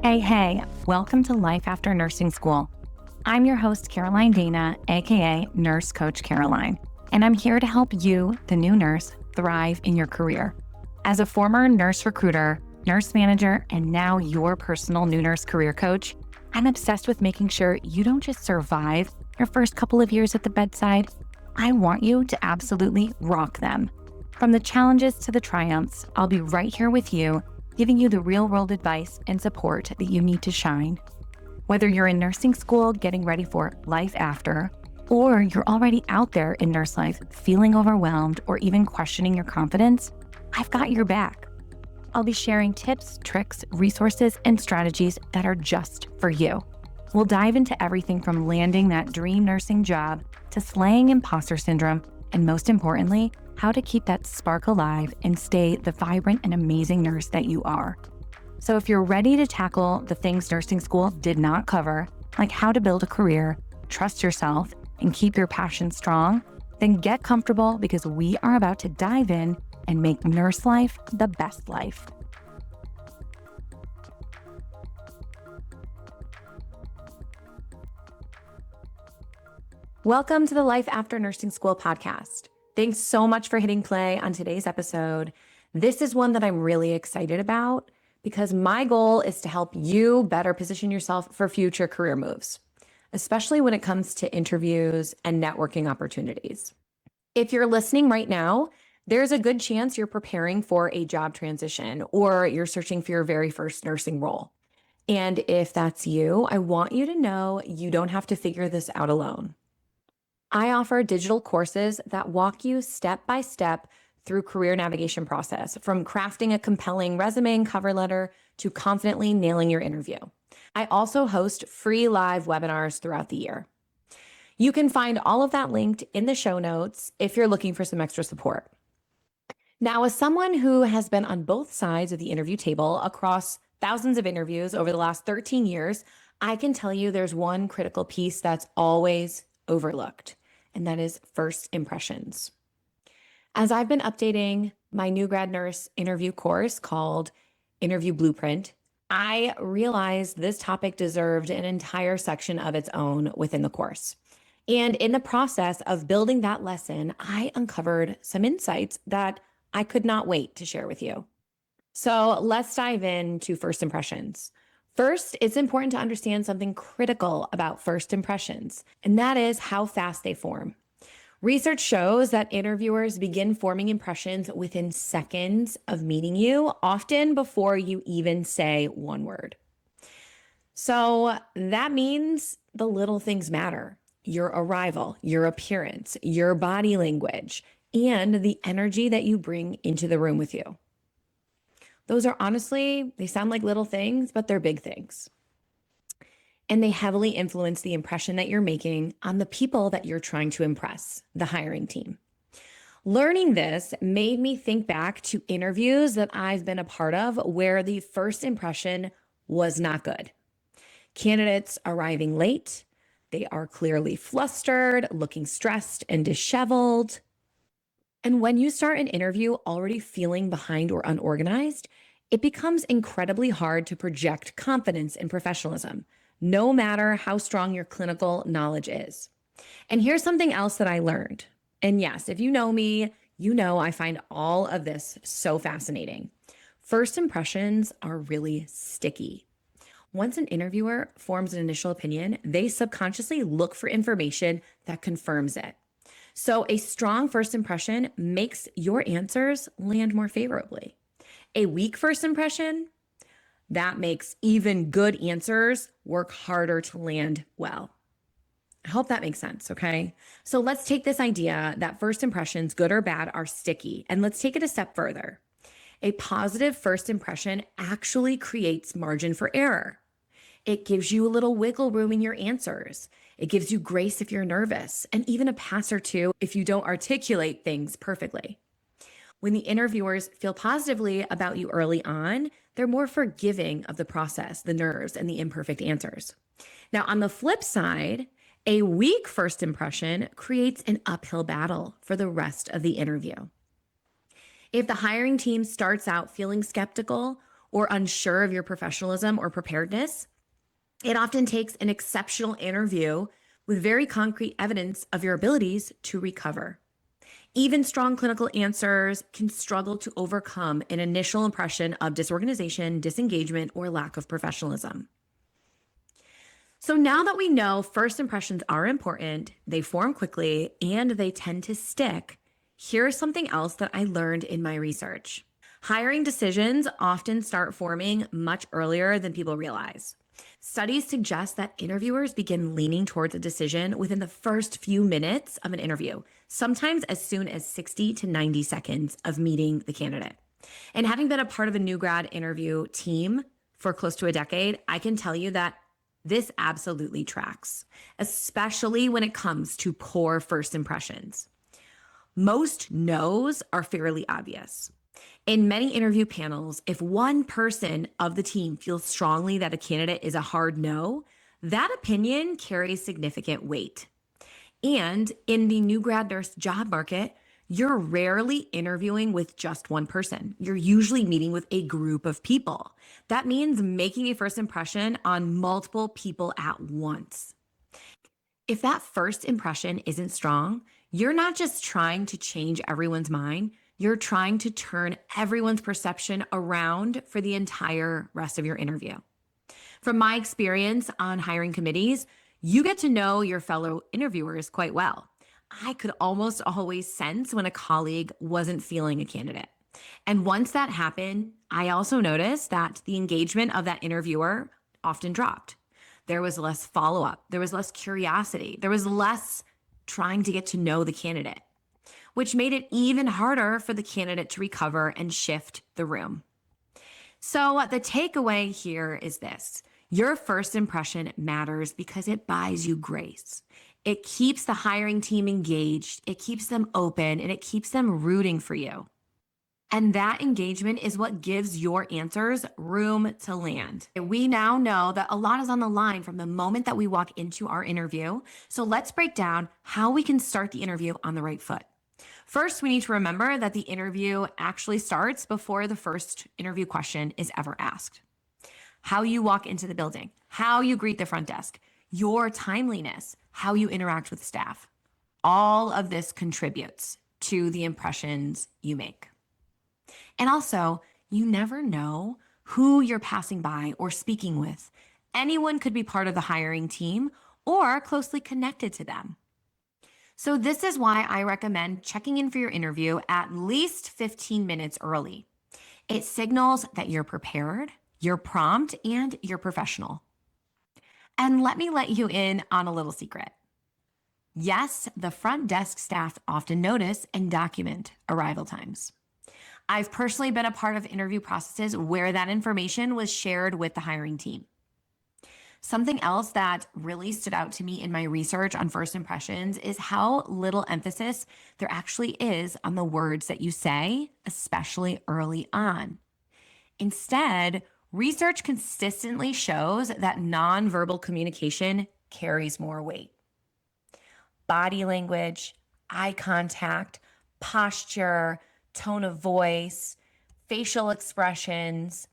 Hey, welcome to Life After Nursing School. I'm your host, Caroline Dana, aka Nurse Coach Caroline, and I'm here to help you, the new nurse, thrive in your career. As a former nurse recruiter, nurse manager, and now your personal new nurse career coach, I'm obsessed with making sure you don't just survive your first couple of years at the bedside. I want you to absolutely rock them. From the challenges to the triumphs, I'll be right here with you, giving you the real-world advice and support that you need to shine. Whether you're in nursing school getting ready for life after, or you're already out there in nurse life feeling overwhelmed or even questioning your confidence, I've got your back. I'll be sharing tips, tricks, resources, and strategies that are just for you. We'll dive into everything from landing that dream nursing job to slaying imposter syndrome, and most importantly, how to keep that spark alive and stay the vibrant and amazing nurse that you are. So if you're ready to tackle the things nursing school did not cover, like how to build a career, trust yourself, and keep your passion strong, then get comfortable because we are about to dive in and make nurse life the best life. Welcome to the Life After Nursing School podcast. Thanks so much for hitting play on today's episode. This is one that I'm really excited about because my goal is to help you better position yourself for future career moves, especially when it comes to interviews and networking opportunities. If you're listening right now, there's a good chance you're preparing for a job transition or you're searching for your very first nursing role. And if that's you, I want you to know you don't have to figure this out alone. I offer digital courses that walk you step by step through career navigation process, from crafting a compelling resume and cover letter to confidently nailing your interview. I also host free live webinars throughout the year. You can find all of that linked in the show notes if you're looking for some extra support. Now, as someone who has been on both sides of the interview table across thousands of interviews over the last 13 years, I can tell you there's one critical piece that's always overlooked, and that is first impressions. As I've been updating my new grad nurse interview course called Interview Blueprint, I realized this topic deserved an entire section of its own within the course. And in the process of building that lesson, I uncovered some insights that I could not wait to share with you. So let's dive into first impressions. First, it's important to understand something critical about first impressions, and that is how fast they form. Research shows that interviewers begin forming impressions within seconds of meeting you, often before you even say one word. So that means the little things matter: your arrival, your appearance, your body language, and the energy that you bring into the room with you. Those are honestly, they sound like little things, but they're big things. And they heavily influence the impression that you're making on the people that you're trying to impress, the hiring team. Learning this made me think back to interviews that I've been a part of where the first impression was not good. Candidates arriving late, they are clearly flustered, looking stressed and disheveled. And when you start an interview already feeling behind or unorganized, it becomes incredibly hard to project confidence and professionalism, no matter how strong your clinical knowledge is. And here's something else that I learned. And yes, if you know me, you know I find all of this so fascinating. First impressions are really sticky. Once an interviewer forms an initial opinion, they subconsciously look for information that confirms it. So a strong first impression makes your answers land more favorably. A weak first impression, that makes even good answers work harder to land well. I hope that makes sense, okay? So let's take this idea that first impressions, good or bad, are sticky, and let's take it a step further. A positive first impression actually creates margin for error. It gives you a little wiggle room in your answers. It gives you grace if you're nervous, and even a pass or two if you don't articulate things perfectly. When the interviewers feel positively about you early on, they're more forgiving of the process, the nerves, and the imperfect answers. Now, on the flip side, a weak first impression creates an uphill battle for the rest of the interview. If the hiring team starts out feeling skeptical or unsure of your professionalism or preparedness, it often takes an exceptional interview with very concrete evidence of your abilities to recover. Even strong clinical answers can struggle to overcome an initial impression of disorganization, disengagement, or lack of professionalism. So now that we know first impressions are important, they form quickly, and they tend to stick, here's something else that I learned in my research. Hiring decisions often start forming much earlier than people realize. Studies suggest that interviewers begin leaning towards a decision within the first few minutes of an interview, sometimes as soon as 60 to 90 seconds of meeting the candidate. And having been a part of a new grad interview team for close to a decade, I can tell you that this absolutely tracks, especially when it comes to poor first impressions. Most no's are fairly obvious. In many interview panels, if one person of the team feels strongly that a candidate is a hard no, that opinion carries significant weight. And in the new grad nurse job market, you're rarely interviewing with just one person. You're usually meeting with a group of people. That means making a first impression on multiple people at once. If that first impression isn't strong, you're not just trying to change everyone's mind, you're trying to turn everyone's perception around for the entire rest of your interview. From my experience on hiring committees, you get to know your fellow interviewers quite well. I could almost always sense when a colleague wasn't feeling a candidate. And once that happened, I also noticed that the engagement of that interviewer often dropped. There was less follow-up. There was less curiosity. There was less trying to get to know the candidate, which made it even harder for the candidate to recover and shift the room. So the takeaway here is this. Your first impression matters because it buys you grace. It keeps the hiring team engaged, it keeps them open, and it keeps them rooting for you. And that engagement is what gives your answers room to land. We now know that a lot is on the line from the moment that we walk into our interview. So let's break down how we can start the interview on the right foot. First, we need to remember that the interview actually starts before the first interview question is ever asked. How you walk into the building, how you greet the front desk, your timeliness, how you interact with staff. All of this contributes to the impressions you make. And also, you never know who you're passing by or speaking with. Anyone could be part of the hiring team or closely connected to them. So this is why I recommend checking in for your interview at least 15 minutes early. It signals that you're prepared, you're prompt, and you're professional. And let me let you in on a little secret. Yes, the front desk staff often notice and document arrival times. I've personally been a part of interview processes where that information was shared with the hiring team. Something else that really stood out to me in my research on first impressions is how little emphasis there actually is on the words that you say, especially early on. Instead, research consistently shows that nonverbal communication carries more weight. Body language, eye contact, posture, tone of voice, facial expressions,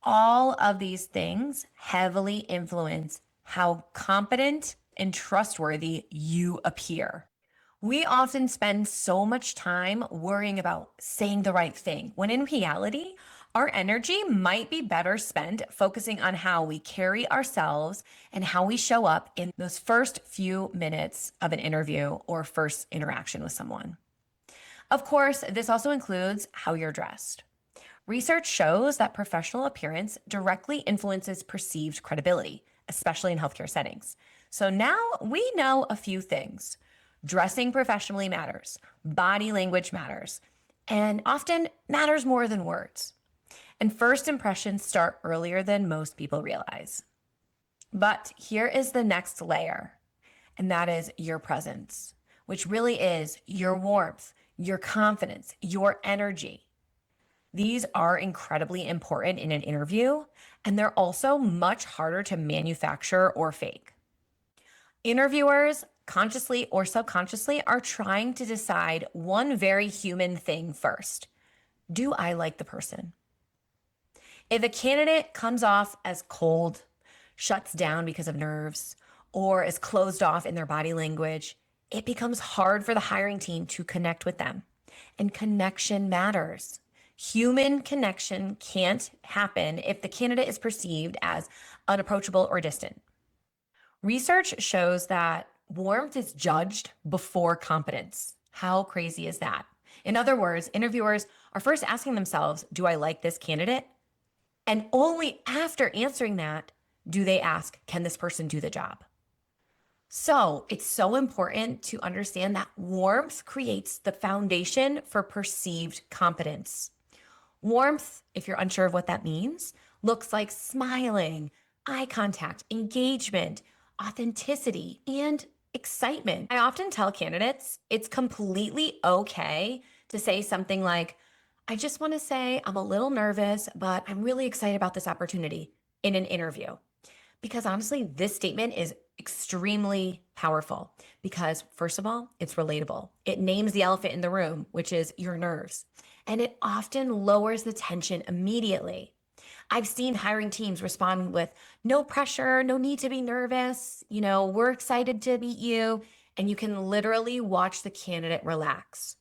all of these things heavily influence how competent and trustworthy you appear. We often spend so much time worrying about saying the right thing, when in reality, our energy might be better spent focusing on how we carry ourselves and how we show up in those first few minutes of an interview or first interaction with someone. Of course, this also includes how you're dressed. Research shows that professional appearance directly influences perceived credibility, especially in healthcare settings. So now we know a few things. Dressing professionally matters, body language matters, and often matters more than words. And first impressions start earlier than most people realize. But here is the next layer, and that is your presence, which really is your warmth, your confidence, your energy. These are incredibly important in an interview, and they're also much harder to manufacture or fake. Interviewers, consciously or subconsciously, are trying to decide one very human thing first. Do I like the person? If a candidate comes off as cold, shuts down because of nerves, or is closed off in their body language, it becomes hard for the hiring team to connect with them. And connection matters. Human connection can't happen if the candidate is perceived as unapproachable or distant. Research shows that warmth is judged before competence. How crazy is that? In other words, interviewers are first asking themselves, do I like this candidate? And only after answering that do they ask, can this person do the job? So it's so important to understand that warmth creates the foundation for perceived competence. Warmth, if you're unsure of what that means, looks like smiling, eye contact, engagement, authenticity, and excitement. I often tell candidates it's completely okay to say something like, I just want to say I'm a little nervous, but I'm really excited about this opportunity in an interview. Because honestly, this statement is extremely powerful because, first of all, it's relatable. It names the elephant in the room, which is your nerves, and it often lowers the tension immediately. I've seen hiring teams respond with no pressure, no need to be nervous. We're excited to meet you. And you can literally watch the candidate relax.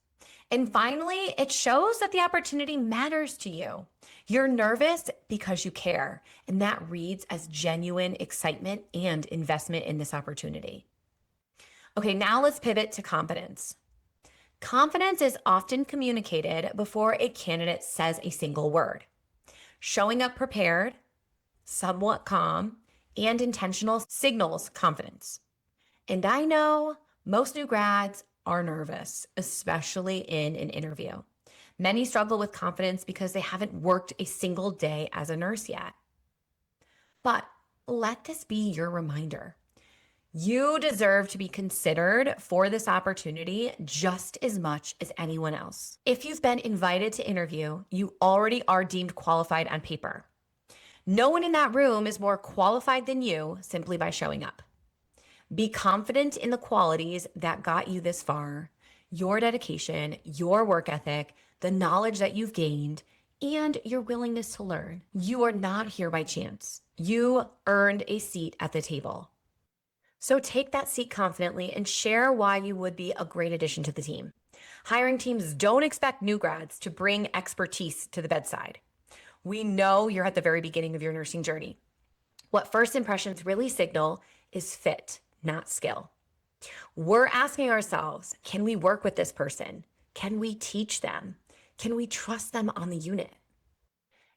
And finally, it shows that the opportunity matters to you. You're nervous because you care, and that reads as genuine excitement and investment in this opportunity. Okay, now let's pivot to competence. Confidence is often communicated before a candidate says a single word. Showing up prepared, somewhat calm, and intentional signals confidence. And I know most new grads are nervous, especially in an interview. Many struggle with confidence because they haven't worked a single day as a nurse yet. But let this be your reminder. You deserve to be considered for this opportunity just as much as anyone else. If you've been invited to interview, you already are deemed qualified on paper. No one in that room is more qualified than you simply by showing up. Be confident in the qualities that got you this far, your dedication, your work ethic, the knowledge that you've gained, and your willingness to learn. You are not here by chance. You earned a seat at the table. So take that seat confidently and share why you would be a great addition to the team. Hiring teams don't expect new grads to bring expertise to the bedside. We know you're at the very beginning of your nursing journey. What first impressions really signal is fit, not skill. We're asking ourselves, can we work with this person? Can we teach them? Can we trust them on the unit?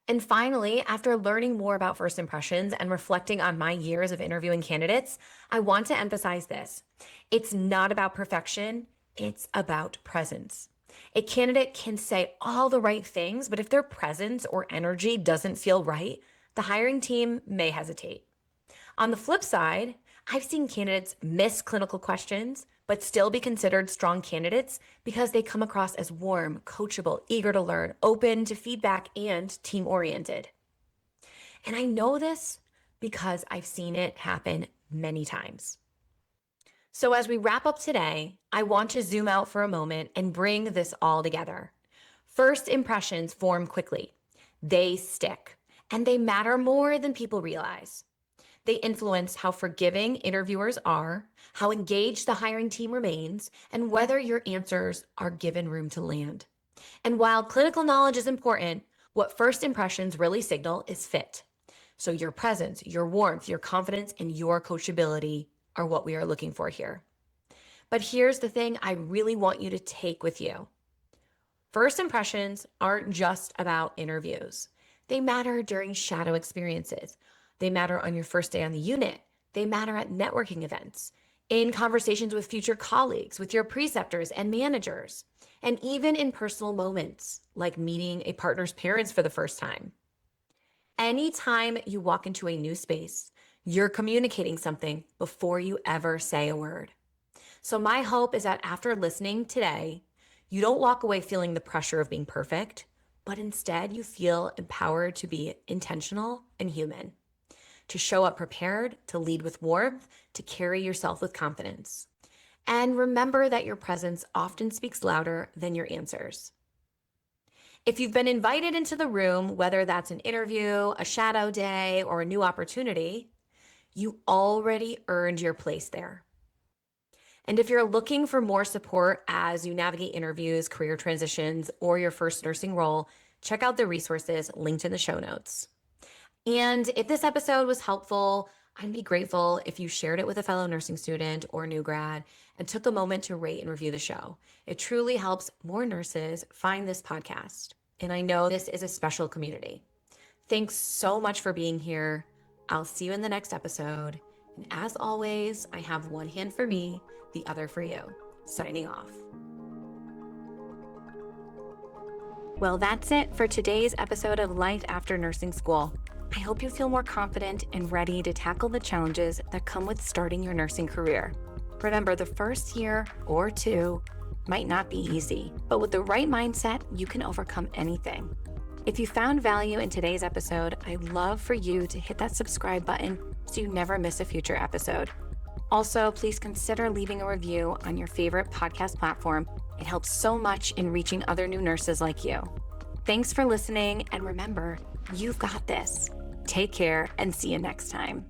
And finally, after learning more about first impressions and reflecting on my years of interviewing candidates, I want to emphasize this. It's not about perfection, it's about presence. A candidate can say all the right things, but if their presence or energy doesn't feel right, the hiring team may hesitate. On the flip side, I've seen candidates miss clinical questions, but still be considered strong candidates because they come across as warm, coachable, eager to learn, open to feedback, and team-oriented. And I know this because I've seen it happen many times. So as we wrap up today, I want to zoom out for a moment and bring this all together. First impressions form quickly. They stick, and they matter more than people realize. They influence how forgiving interviewers are, how engaged the hiring team remains, and whether your answers are given room to land. And while clinical knowledge is important, what first impressions really signal is fit. So your presence, your warmth, your confidence, and your coachability are what we are looking for here. But here's the thing I really want you to take with you. First impressions aren't just about interviews. They matter during shadow experiences. They matter on your first day on the unit. They matter at networking events, in conversations with future colleagues, with your preceptors and managers, and even in personal moments, like meeting a partner's parents for the first time. Anytime you walk into a new space, you're communicating something before you ever say a word. So my hope is that after listening today, you don't walk away feeling the pressure of being perfect, but instead you feel empowered to be intentional and human, to show up prepared, to lead with warmth, to carry yourself with confidence. And remember that your presence often speaks louder than your answers. If you've been invited into the room, whether that's an interview, a shadow day, or a new opportunity, you already earned your place there. And if you're looking for more support as you navigate interviews, career transitions, or your first nursing role, check out the resources linked in the show notes. And if this episode was helpful, I'd be grateful if you shared it with a fellow nursing student or new grad and took a moment to rate and review the show. It truly helps more nurses find this podcast. And I know this is a special community. Thanks so much for being here. I'll see you in the next episode. And as always, I have one hand for me, the other for you. Signing off. Well, that's it for today's episode of Life After Nursing School. I hope you feel more confident and ready to tackle the challenges that come with starting your nursing career. Remember, the first year or two might not be easy, but with the right mindset, you can overcome anything. If you found value in today's episode, I'd love for you to hit that subscribe button so you never miss a future episode. Also, please consider leaving a review on your favorite podcast platform. It helps so much in reaching other new nurses like you. Thanks for listening, and remember, you've got this. Take care and see you next time.